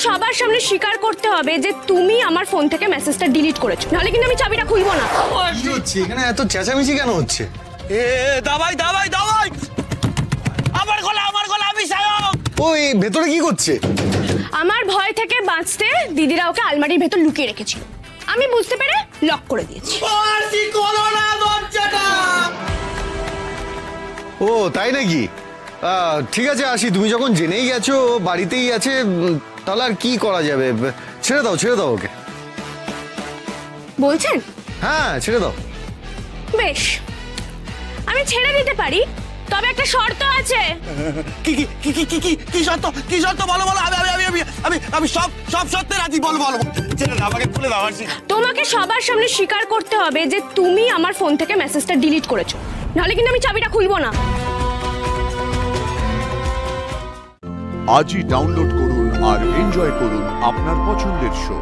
সবার সামনে স্বীকার করতে হবে যে তুমি আমার ফোন থেকে মেসেজটা ডিলিট করেছো, নাহলে কিন্তু আমি চাবিটা খুলবো না। কি হচ্ছে এখানে? এত চেঁচামেচি কেন হচ্ছে? দাবাই দাবাই দাবাই, আমার গলা আমি সায়ক। ওই ভেতরে কি করছে? আমার ভয় থেকে বাঁচতে দিদিরা ওকে আলমারির ভেতর লুকিয়ে রেখেছিল, আমি বুঝতে পেরে লক করে দিয়েছি। ও তাই নাকি? ঠিক আছে আসি, তুমি যখন জেনেই গেছো বাড়িতেই আছে, তাহলে আর কি করা যাবে? ছেড়ে দাও ওকে। বলছেন? হ্যাঁ ছেড়ে দাও। বেশ, আমি ছেড়ে দিতে পারি, তবে একটা শর্ত আছে। কি শর্ত বলো বলো, আমি সব শর্তে রাজি, বলো বলো। ছেড়ে দাও আমাকে, খুলে দাও আরশি। তোমাকে সবার সামনে স্বীকার করতে হবে যে তুমি আমার ফোন থেকে মেসেজটা ডিলিট করেছো, নাহলে কিন্তু আমি চাবিটা খুলবো না। আজই ডাউনলোড করুন আর এনজয় করুন আপনার পছন্দের শো।